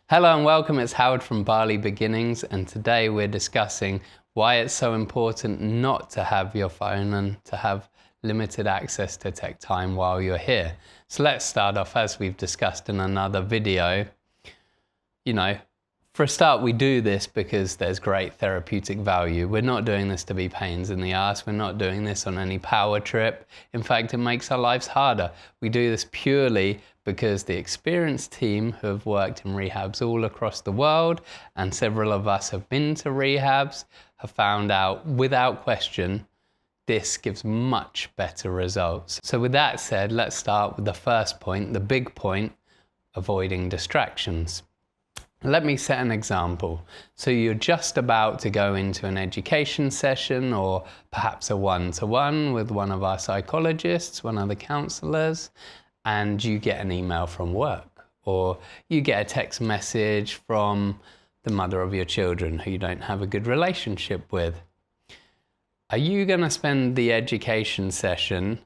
Hello and welcome, it's Howard from Bali Beginnings, and today we're discussing why it's so important not to have your phone and to have limited access to tech time while you're here. So let's start off, as we've discussed in another video. For a start, we do this because there's great therapeutic value. We're not doing this to be pains in the ass. We're not doing this on any power trip. In fact, it makes our lives harder. We do this purely because the experienced team who have worked in rehabs all across the world, and several of us have been to rehabs, have found out without question, this gives much better results. So with that said, let's start with the first point, the big point, avoiding distractions. Let me set an example. So you're just about to go into an education session or perhaps a one-to-one with one of our psychologists, one of the counselors, and you get an email from work, or you get a text message from the mother of your children who you don't have a good relationship with. Are you going to spend the education session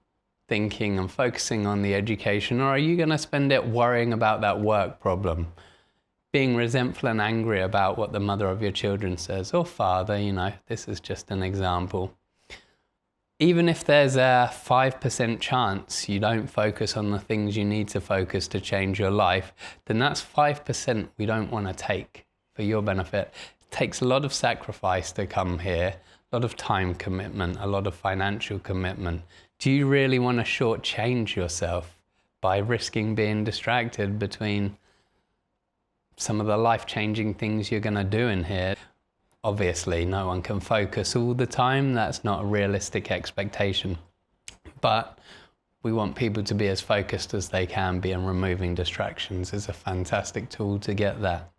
thinking and focusing on the education, or are you going to spend it worrying about that work problem? Being resentful and angry about what the mother of your children says, or father, this is just an example. Even if there's a 5% chance you don't focus on the things you need to focus to change your life, then that's 5% we don't want to take for your benefit. It takes a lot of sacrifice to come here, a lot of time commitment, a lot of financial commitment. Do you really want to shortchange yourself by risking being distracted between some of the life-changing things you're going to do in here? Obviously, no one can focus all the time. That's not a realistic expectation. But we want people to be as focused as they can be, and removing distractions is a fantastic tool to get that.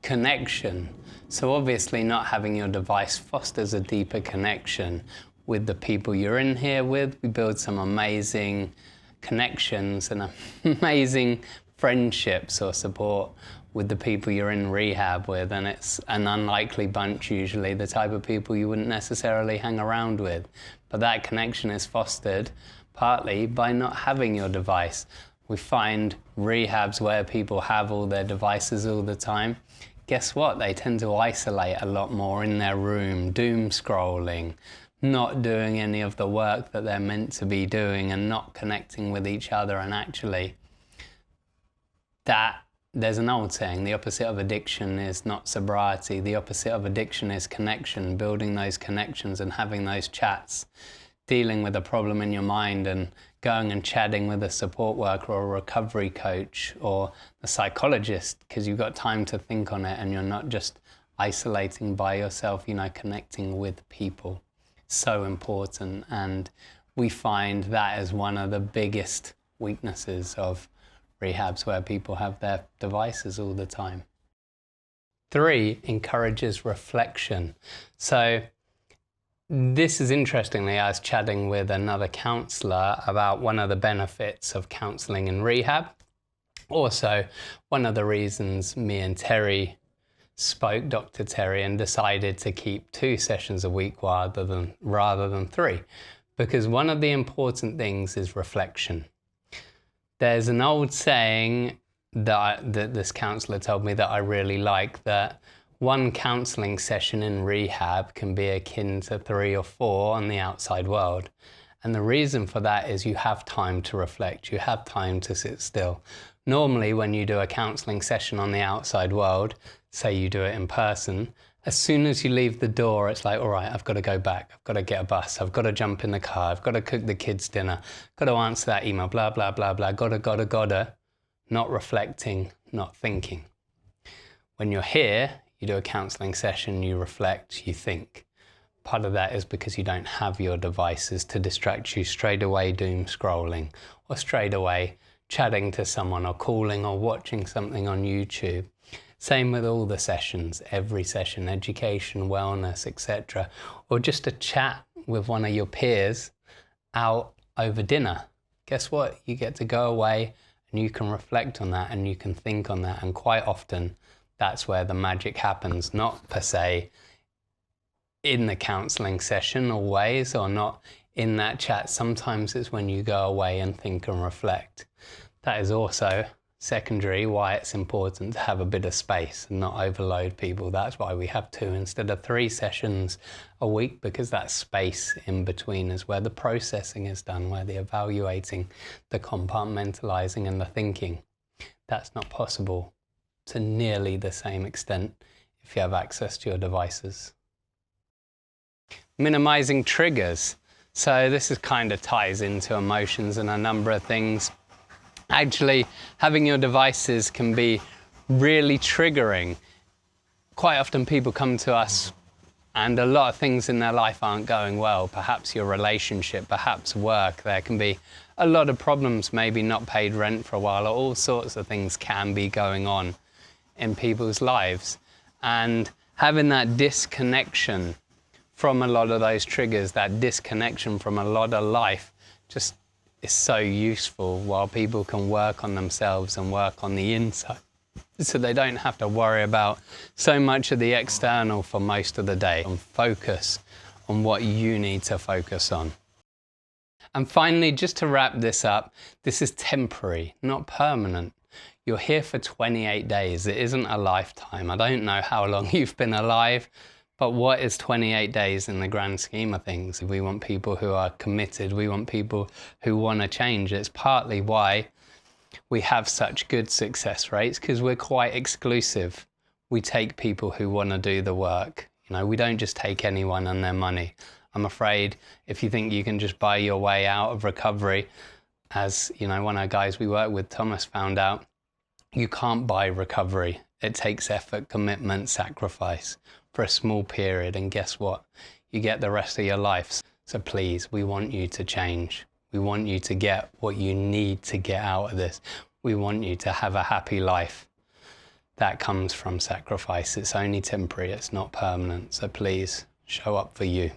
Connection. So obviously not having your device fosters a deeper connection with the people you're in here with. We build some amazing connections and amazing friendships or support with the people you're in rehab with, and it's an unlikely bunch usually, the type of people you wouldn't necessarily hang around with. But that connection is fostered partly by not having your device. We find rehabs where people have all their devices all the time. Guess what? They tend to isolate a lot more in their room, doom scrolling, not doing any of the work that they're meant to be doing, and not connecting with each other. And actually, there's an old saying, the opposite of addiction is not sobriety. The opposite of addiction is connection, building those connections and having those chats, dealing with a problem in your mind and going and chatting with a support worker or a recovery coach or a psychologist, because you've got time to think on it and you're not just isolating by yourself, connecting with people. So important, and we find that as one of the biggest weaknesses of rehabs, where people have their devices all the time. 3, encourages reflection. So this is interestingly, I was chatting with another counsellor about one of the benefits of counselling in rehab. Also, one of the reasons me and Terry spoke, Dr. Terry, and decided to keep 2 sessions a week rather than 3, because one of the important things is reflection. There's an old saying that this counsellor told me that I really like, that one counselling session in rehab can be akin to 3 or 4 on the outside world. And the reason for that is you have time to reflect, you have time to sit still. Normally when you do a counselling session on the outside world, say you do it in person, as soon as you leave the door, it's like, all right, I've got to go back. I've got to get a bus. I've got to jump in the car. I've got to cook the kids' dinner. Got to answer that email, blah, blah, blah, blah. Gotta. Not reflecting, not thinking. When you're here, you do a counselling session, you reflect, you think. Part of that is because you don't have your devices to distract you straight away, doom scrolling, or straight away chatting to someone or calling or watching something on YouTube. Same with all the sessions, every session, education, wellness, etc. Or just a chat with one of your peers out over dinner. Guess what? You get to go away and you can reflect on that and you can think on that. And quite often, that's where the magic happens, not per se in the counselling session always, or not in that chat. Sometimes it's when you go away and think and reflect. That is also secondary, why it's important to have a bit of space and not overload people. That's why we have 2 instead of 3 sessions a week, because that space in between is where the processing is done, where the evaluating, the compartmentalizing and the thinking. That's not possible to nearly the same extent if you have access to your devices. Minimizing triggers. So this is kind of ties into emotions and a number of things. Actually, having your devices can be really triggering. Quite often people come to us and a lot of things in their life aren't going well. Perhaps your relationship, perhaps work. There can be a lot of problems, maybe not paid rent for a while, or all sorts of things can be going on in people's lives. And having that disconnection from a lot of those triggers, that disconnection from a lot of life, just is so useful while people can work on themselves and work on the inside. So they don't have to worry about so much of the external for most of the day, and focus on what you need to focus on. And finally, just to wrap this up, this is temporary, not permanent. You're here for 28 days. It isn't a lifetime. I don't know how long you've been alive, but what is 28 days in the grand scheme of things? We want people who are committed. We want people who want to change. It's partly why we have such good success rates, because we're quite exclusive. We take people who want to do the work. You know, we don't just take anyone and their money. I'm afraid if you think you can just buy your way out of recovery, as you know, one of the guys we work with, Thomas, found out, you can't buy recovery. It takes effort, commitment, sacrifice for a small period, and guess what? You get the rest of your life. So please, we want you to change. We want you to get what you need to get out of this. We want you to have a happy life. That comes from sacrifice. It's only temporary, it's not permanent. So please, show up for you.